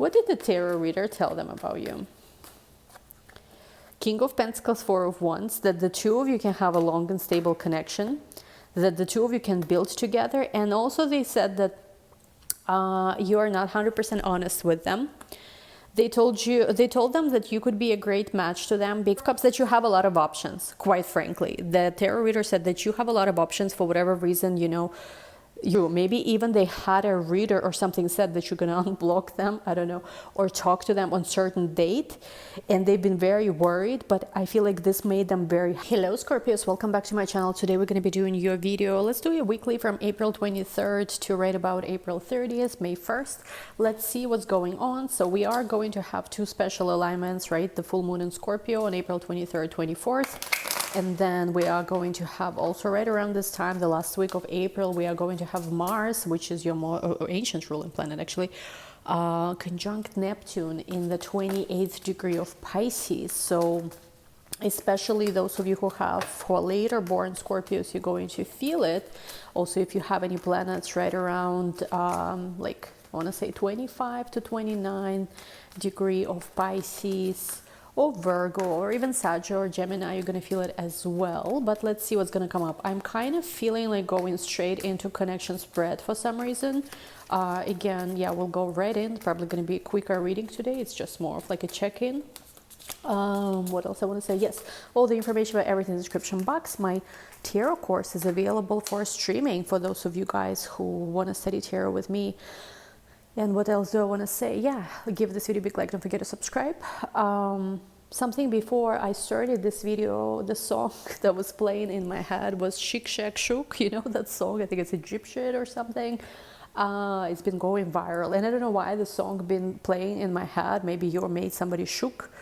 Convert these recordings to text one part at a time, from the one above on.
What did the tarot reader tell them about you? King of Pentacles, Four of Wands, that the two of you can have a long and stable connection, that the two of you can build together. And also they said that you are not 100% honest with them. They told them that you could be a great match to them. Big Cups, that you have a lot of options, quite frankly. The tarot reader said that you have a lot of options for whatever reason, you know. Maybe even they had a reader or something said that you're gonna unblock them, I don't know, or talk to them on certain date, and they've been very worried. But I feel like this made them very... Hello Scorpios, welcome back to my channel. Today we're going to be doing your video. Let's do a weekly from April 23rd to right about April 30th, May 1st. Let's see what's going on. So we are going to have two special alignments, right? The full moon in Scorpio on April 23rd, 24th. And then we are going to have also right around this time, the last week of April, we are going to have Mars, which is your more ancient ruling planet actually, conjunct Neptune in the 28th degree of Pisces. So especially those of you who are later born Scorpios, you're going to feel it. Also, if you have any planets right around like I want to say 25 to 29 degree of Pisces, or Virgo, or even Sag or Gemini, you're going to feel it as well. But let's see what's going to come up. I'm kind of feeling like going straight into connection spread for some reason. Again, yeah, we'll go right in. Probably going to be a quicker reading today. It's just more of like a check-in. What else I want to say? Yes, all the information about everything in the description box. My tarot course is available for streaming for those of you guys who want to study tarot with me. And what else do I want to say? Yeah, give this video a big like, don't forget to subscribe. Something before I started this video, the song that was playing in my head was Chic Shack Shook, you know that song? I think it's Egyptian or something. It's been going viral, and I don't know why the song been playing in my head. Maybe you made somebody shook.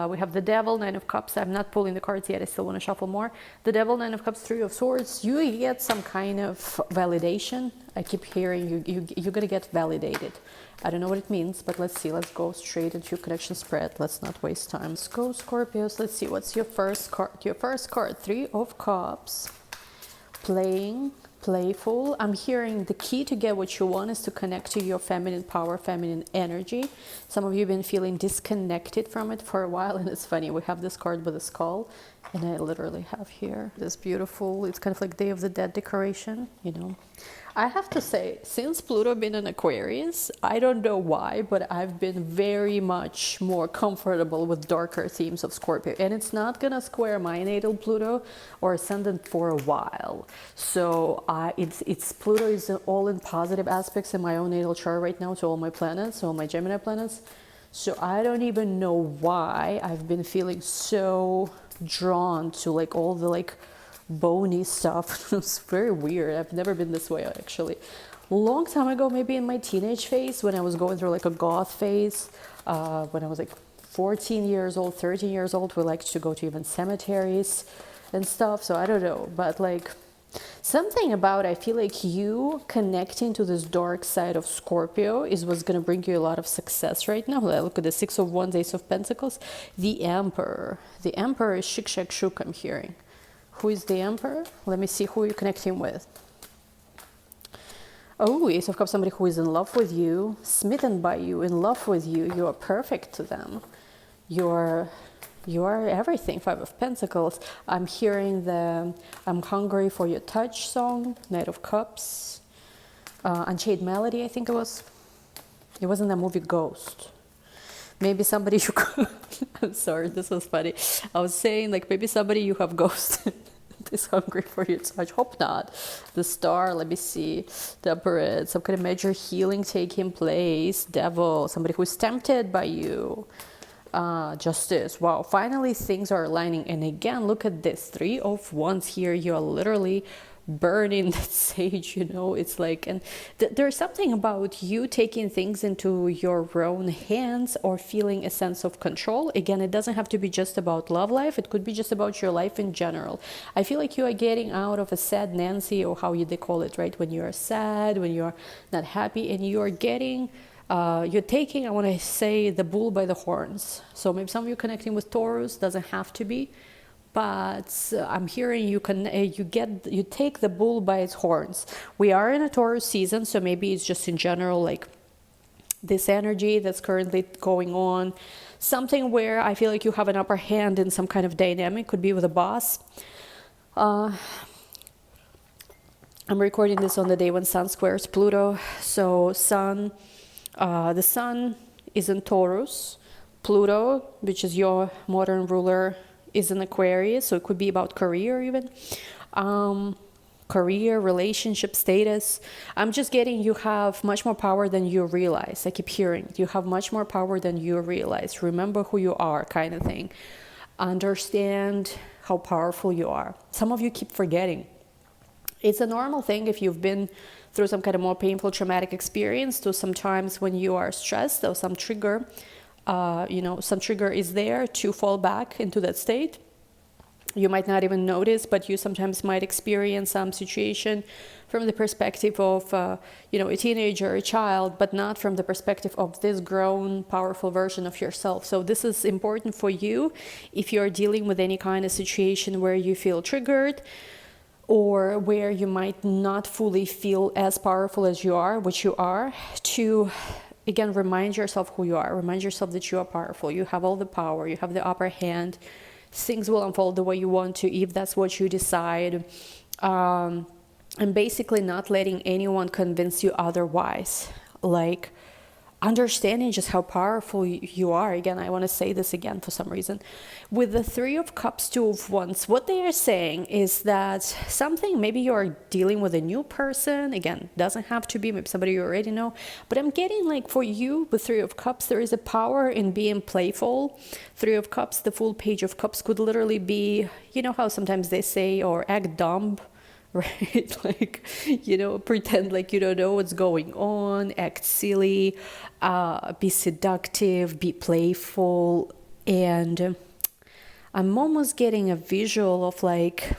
We have the Devil, Nine of Cups. I'm not pulling the cards yet. I still want to shuffle more. The Devil, Nine of Cups, Three of Swords. You get some kind of validation. I keep hearing you're going to get validated. I don't know what it means, but let's see. Let's go straight into connection spread. Let's not waste time. Let's go, Scorpios. Let's see. What's your first card? Your first card, Three of Cups. Playing, playful. I'm hearing the key to get what you want is to connect to your feminine power, feminine energy. Some of you have been feeling disconnected from it for a while, and it's funny, we have this card with a skull, and I literally have here this beautiful, it's kind of like Day of the Dead decoration, you know. I have to say, since Pluto been in Aquarius, I don't know why, but I've been very much more comfortable with darker themes of Scorpio, and it's not gonna square my natal Pluto or ascendant for a while. So it's Pluto is all in positive aspects in my own natal chart right now to all my planets, all my Gemini planets. So I don't even know why I've been feeling so drawn to like all the like bony stuff. It's very weird. I've never been this way actually. A long time ago, maybe in my teenage phase, when I was going through like a goth phase, when I was like 14 years old, 13 years old, we liked to go to even cemeteries and stuff. So I don't know, but like something about, I feel like you connecting to this dark side of Scorpio is what's going to bring you a lot of success right now. Look at the Six of Wands, Ace of Pentacles, the Emperor. The Emperor is Chic Shack Shook, I'm hearing. Who is the Emperor? Let me see who you're connecting with. Oh, Ace of Cups, somebody who is in love with you, smitten by you, in love with you. You are perfect to them. You are everything. Five of Pentacles. I'm hearing the I'm hungry for your touch song, Knight of Cups. Unchained Melody, I think it was. It was in the movie Ghost. Maybe somebody you I'm sorry, this was funny. I was saying like maybe somebody you have ghosted is hungry for your touch. Hope not. The Star, let me see. Temperate, some kind of major healing taking place. Devil, somebody who's tempted by you. Justice. Wow, finally things are aligning. And again, look at this, Three of Wands here. You're literally burning that sage, you know. It's like, and there's something about you taking things into your own hands or feeling a sense of control. Again, it doesn't have to be just about love life. It could be just about your life in general. I feel like you are getting out of a sad Nancy, or how they call it, right? When you are sad, when you are not happy, and you are getting you're taking, I want to say, the bull by the horns. So maybe some of you connecting with Taurus, doesn't have to be, but I'm hearing you take the bull by its horns. We are in a Taurus season, so maybe it's just in general like this energy that's currently going on. Something where I feel like you have an upper hand in some kind of dynamic, could be with a boss. I'm recording this on the day when Sun squares Pluto. So the Sun is in Taurus. Pluto, which is your modern ruler, is in Aquarius. So it could be about career even. Career, relationship, status. I'm just getting you have much more power than you realize. I keep hearing you have much more power than you realize. Remember who you are, kind of thing. Understand how powerful you are. Some of you keep forgetting. It's a normal thing if you've been through some kind of more painful, traumatic experience, to sometimes when you are stressed or some trigger, some trigger is there to fall back into that state. You might not even notice, but you sometimes might experience some situation from the perspective of, a teenager, a child, but not from the perspective of this grown, powerful version of yourself. So this is important for you if you're dealing with any kind of situation where you feel triggered or where you might not fully feel as powerful as you are, which you are, to, again, remind yourself who you are. Remind yourself that you are powerful. You have all the power. You have the upper hand. Things will unfold the way you want to if that's what you decide, and basically not letting anyone convince you otherwise, like understanding just how powerful you are. Again, I want to say this again for some reason. With the Three of Cups, Two of Wands, what they are saying is that something, maybe you're dealing with a new person. Again, doesn't have to be maybe somebody you already know, but I'm getting like for you with Three of Cups, there is a power in being playful. Three of Cups, the full Page of Cups could literally be, you know how sometimes they say, or act dumb, right? Like, pretend like you don't know what's going on, act silly, be seductive, be playful. And I'm almost getting a visual of like,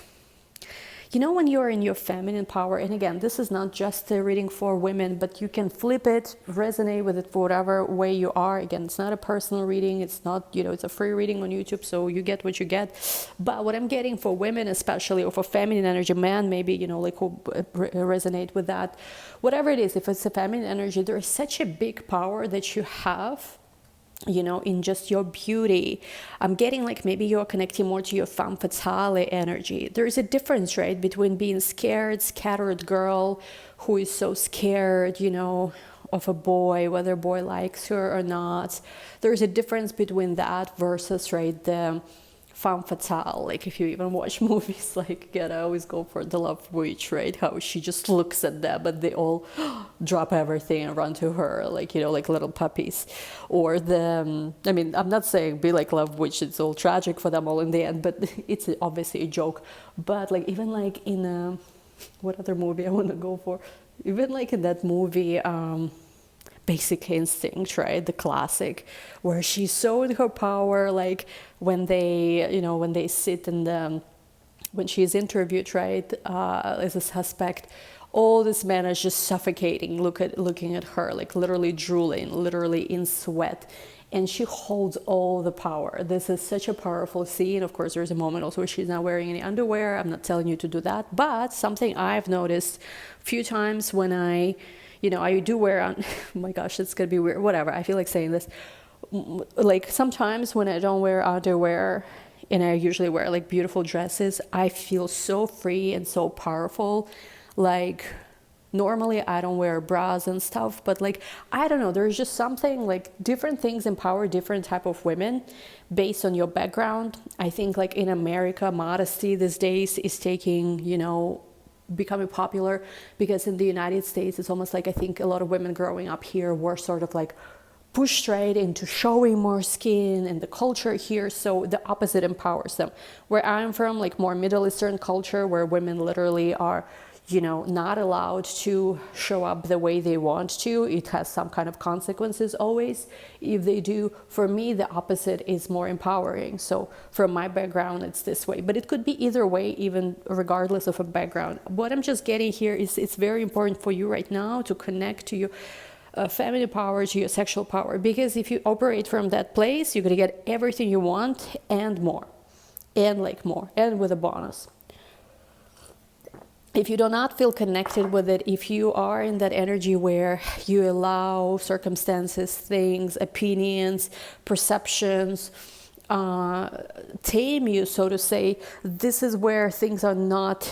when you're in your feminine power, and again, this is not just a reading for women, but you can flip it, resonate with it for whatever way you are. Again, it's not a personal reading. It's not, it's a free reading on YouTube, so you get what you get. But what I'm getting for women, especially, or for feminine energy, man, maybe, like who resonate with that, whatever it is, if it's a feminine energy, there is such a big power that you have, in just your beauty. I'm getting like maybe you're connecting more to your femme fatale energy. There's a difference, right, between being scared, scattered girl who is so scared, of a boy, whether a boy likes her or not. There's a difference between that versus, right, the femme fatale. Like if you even watch movies, like, again, I always go for the Love Witch, right? How she just looks at them, but they all drop everything and run to her, like, like little puppies. Or I'm not saying be like Love Witch, it's all tragic for them all in the end, but it's obviously a joke. But like, even like in what other movie I want to go for? Even like in that movie, Basic Instinct, right? The classic, where she's so in her power, like when they sit in when she's interviewed, right, as a suspect, all this men are just suffocating, looking at her, like literally drooling, literally in sweat. And she holds all the power. This is such a powerful scene. Of course, there's a moment also where she's not wearing any underwear. I'm not telling you to do that. But something I've noticed a few times when I do wear on, oh my gosh, it's going to be weird. Whatever, I feel like saying this. Like sometimes when I don't wear underwear and I usually wear like beautiful dresses, I feel so free and so powerful. Like normally I don't wear bras and stuff, but like, I don't know, there's just something like different things empower different type of women based on your background. I think like in America, modesty these days is taking, becoming popular, because in the United States it's almost like I think a lot of women growing up here were sort of like pushed straight into showing more skin and the culture here, so the opposite empowers them. Where I'm from, like more Middle Eastern culture, where women literally are not allowed to show up the way they want to. It has some kind of consequences always if they do. For me, the opposite is more empowering. So from my background, it's this way. But it could be either way, even regardless of a background. What I'm just getting here is it's very important for you right now to connect to your feminine power, to your sexual power. Because if you operate from that place, you're going to get everything you want and more. And like more. And with a bonus. if you do not feel connected with it, if you are in that energy where you allow circumstances, things, opinions, perceptions, tame you, so to say, this is where things are not,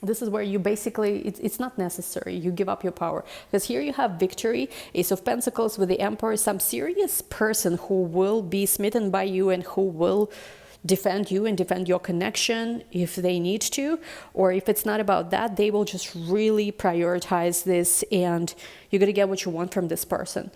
this is where you basically, it's not necessary. You give up your power. Because here you have victory, Ace of Pentacles with the Emperor, some serious person who will be smitten by you and who will defend you and defend your connection if they need to. Or if it's not about that, they will just really prioritize this and you're going to get what you want from this person.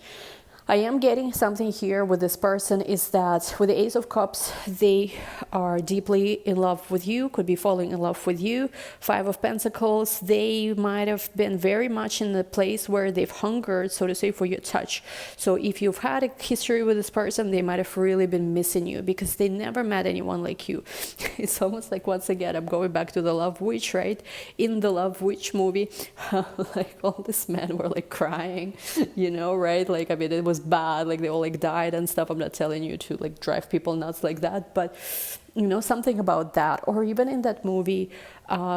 I am getting something here with this person is that with the Ace of Cups, they are deeply in love with you, could be falling in love with you. Five of Pentacles, they might have been very much in the place where they've hungered, so to say, for your touch. So if you've had a history with this person, they might have really been missing you because they never met anyone like you. It's almost like, once again, I'm going back to the Love Witch, right? In the Love Witch movie, like all these men were like crying, right? Like, I mean, it was bad, like they all like died and stuff. I'm not telling you to like drive people nuts like that, but something about that. Or even in that movie,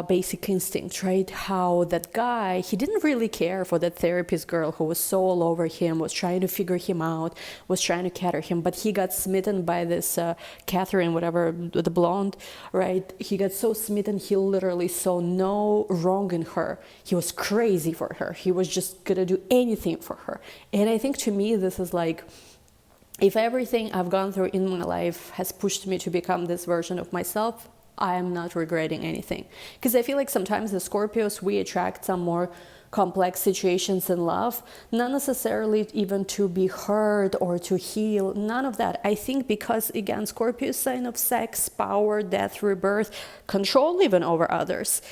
Basic Instinct, right? How that guy, he didn't really care for that therapist girl who was so all over him, was trying to figure him out, was trying to cater him, but he got smitten by this Catherine, whatever, the blonde, right? He got so smitten, he literally saw no wrong in her. He was crazy for her. He was just gonna do anything for her. And I think to me, this is like, if everything I've gone through in my life has pushed me to become this version of myself, I am not regretting anything. Because I feel like sometimes the Scorpios, we attract some more complex situations in love, not necessarily even to be heard or to heal, none of that. I think because, again, Scorpio is sign of sex, power, death, rebirth, control even over others.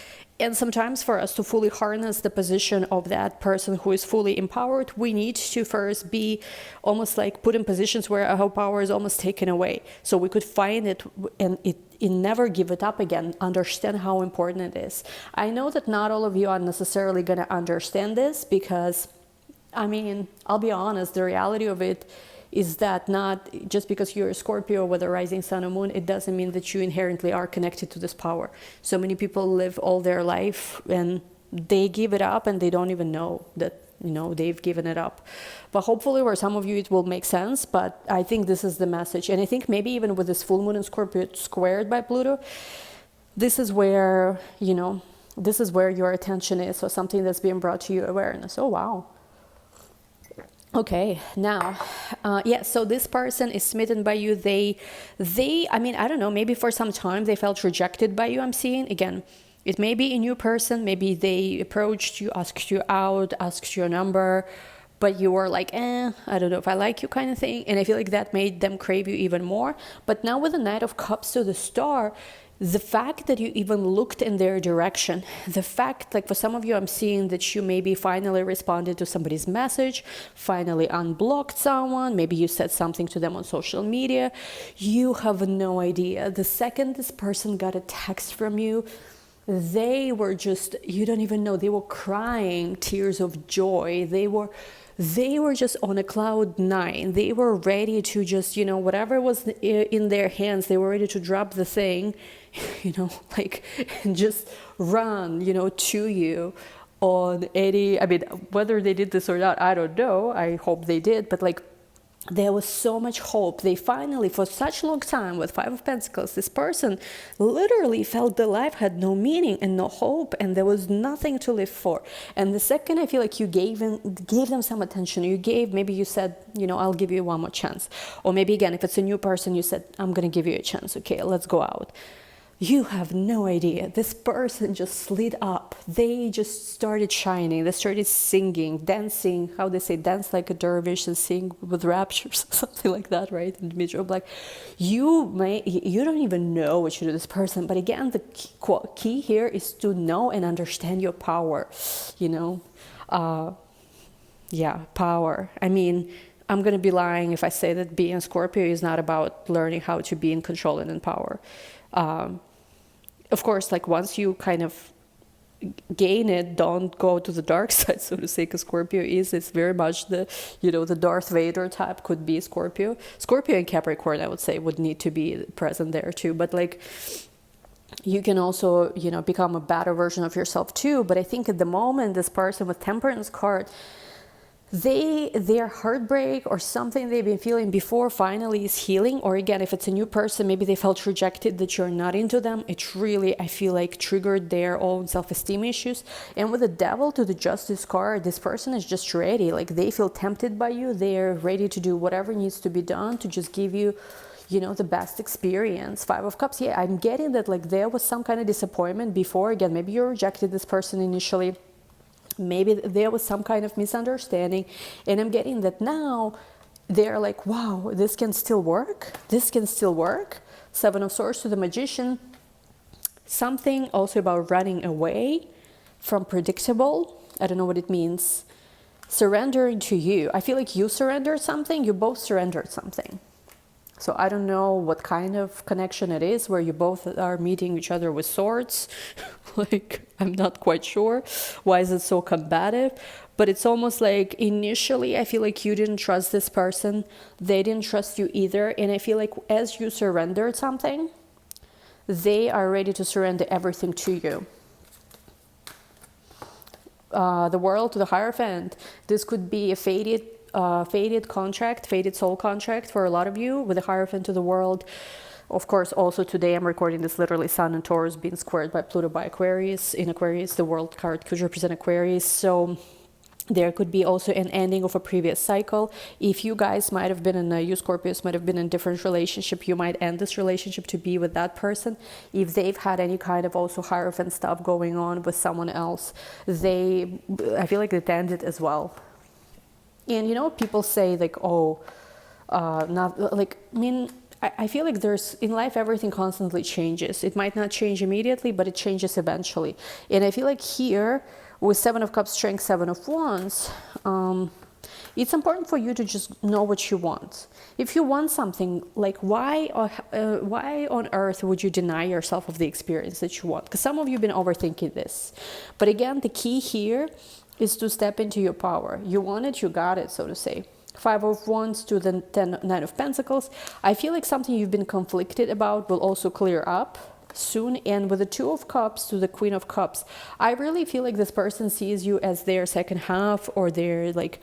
And sometimes for us to fully harness the position of that person who is fully empowered, we need to first be almost like put in positions where our power is almost taken away. So we could find it and never give it up again, understand how important it is. I know that not all of you are necessarily going to understand this because, I mean, I'll be honest, the reality of it is that not just because you're a Scorpio with a rising sun and moon, it doesn't mean that you inherently are connected to this power. So many people live all their life and they give it up and they don't even know that, they've given it up. But hopefully for some of you it will make sense, but I think this is the message. And I think maybe even with this full moon in Scorpio squared by Pluto, this is where, this is where your attention is, or something that's being brought to your awareness. Oh, wow. Okay, now, so this person is smitten by you. They, I mean, I don't know, maybe for some time they felt rejected by you, I'm seeing. Again, it may be a new person. Maybe they approached you, asked you out, asked your number, but you were like, I don't know if I like you kind of thing. And I feel like that made them crave you even more. But now with the Knight of Cups to the Star, the fact that you even looked in their direction, the fact, like for some of you, I'm seeing that you maybe finally responded to somebody's message, finally unblocked someone, maybe you said something to them on social media, you have no idea. The second this person got a text from you, they were just, you don't even know, they were crying tears of joy. They were just on a cloud nine. They were ready to just, whatever was in their hands, they were ready to drop the thing, like, and just run, to you on any, I mean, whether they did this or not, I don't know. I hope they did, but like, there was so much hope. They finally, for such a long time with Five of Pentacles, this person literally felt the life had no meaning and no hope, and there was nothing to live for. And the second I feel like you gave them some attention, maybe you said, I'll give you one more chance. Or maybe again, if it's a new person, you said, I'm going to give you a chance. Okay, let's go out. You have no idea. This person just slid up. They just started shining. They started singing, dancing. How they say, dance like a dervish and sing with rapture, something like that, right? In Dmitry Black. You don't even know what you do to this person. But again, the key here is to know and understand your power. Power. I mean, I'm going to be lying if I say that being a Scorpio is not about learning how to be in control and in power. Of course, like once you kind of gain it, don't go to the dark side, so to say, because Scorpio it's very much the Darth Vader type could be Scorpio. Scorpio and Capricorn, I would say, would need to be present there too. But like, you can also, you know, become a better version of yourself too. But I think at the moment, this person with Temperance card, their heartbreak or something they've been feeling before finally is healing. Or again, if it's a new person, maybe they felt rejected, that you're not into them. It really, I feel like, triggered their own self-esteem issues. And with the Devil to the Justice card, this person is just ready. Like, they feel tempted by you. They're ready to do whatever needs to be done to just give you, you know, the best experience. Five of Cups. Yeah, I'm getting that, like, there was some kind of disappointment before. Again, maybe you rejected this person initially. Maybe there was some kind of misunderstanding, and I'm getting that now they're like, wow, this can still work. This can still work. Seven of Swords to the Magician. Something also about running away from predictable. I don't know what it means. Surrendering to you. I feel like you surrendered something. You both surrendered something. So I don't know what kind of connection it is where you both are meeting each other with swords. Like, I'm not quite sure. Why is it so combative? But it's almost like initially I feel like you didn't trust this person. They didn't trust you either. And I feel like as you surrendered something, they are ready to surrender everything to you. The World to the Hierophant. This could be a faded contract, faded soul contract for a lot of you, with the Hierophant to the World. Of course, also today I'm recording this, literally Sun and Taurus being squared by Pluto by Aquarius. In Aquarius, the World card could represent Aquarius. So there could be also an ending of a previous cycle. If you guys might have been in you Scorpios might have been in a different relationship, you might end this relationship to be with that person. If they've had any kind of also Hierophant stuff going on with someone else, I feel like it ended as well. And, you know, people say like, oh, not like, I mean, I feel like there's, in life, everything constantly changes. It might not change immediately, but it changes eventually. And I feel like here, with Seven of Cups, Strength, Seven of Wands, it's important for you to just know what you want. If you want something, like, why on earth would you deny yourself of the experience that you want? Because some of you have been overthinking this. But again, the key here is to step into your power. You want it, you got it, so to say. Five of Wands to the Nine of Pentacles. I feel like something you've been conflicted about will also clear up soon. And with the Two of Cups to the Queen of Cups, I really feel like this person sees you as their second half, or they're like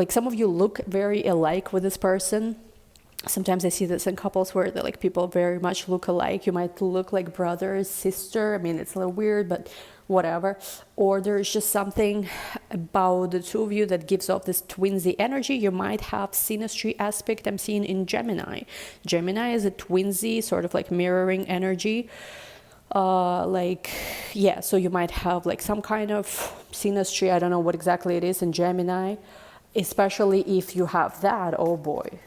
some of you look very alike with this person. Sometimes I see this in couples where they're like, people very much look alike. You might look like brother, sister. I mean, it's a little weird, but whatever. Or there's just something about the two of you that gives off this twinsy energy. You might have synastry aspect I'm seeing in Gemini. Gemini is a twinsy, sort of like mirroring energy. So you might have like some kind of synastry. I don't know what exactly it is in Gemini, especially if you have that. Oh boy.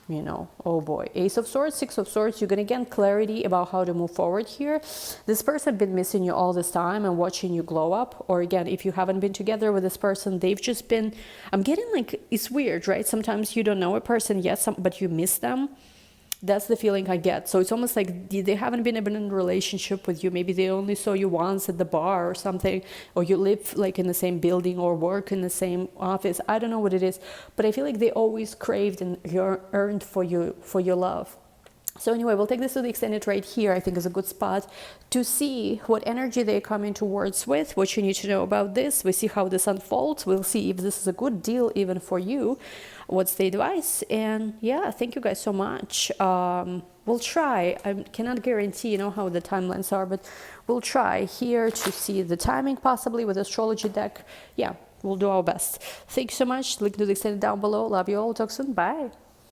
You know, oh boy. Ace of Swords, Six of Swords, you're gonna get clarity about how to move forward here. This person been missing you all this time and watching you glow up. Or again, if you haven't been together with this person, they've just been, I'm getting like, it's weird, right? Sometimes you don't know a person yet, but you miss them. That's the feeling I get. So it's almost like they haven't been in a relationship with you. Maybe they only saw you once at the bar or something, or you live like in the same building or work in the same office. I don't know what it is, but I feel like they always craved and yearned for your love. So anyway, we'll take this to the extended right here. I think is a good spot to see what energy they're coming towards with, what you need to know about this. We see how this unfolds. We'll see if this is a good deal even for you. What's the advice? And yeah, thank you guys so much. We'll try. I cannot guarantee, you know, how the timelines are, but we'll try here to see the timing possibly with astrology deck. Yeah, we'll do our best. Thank you so much. Link to the extended down below. Love you all. Talk soon. Bye.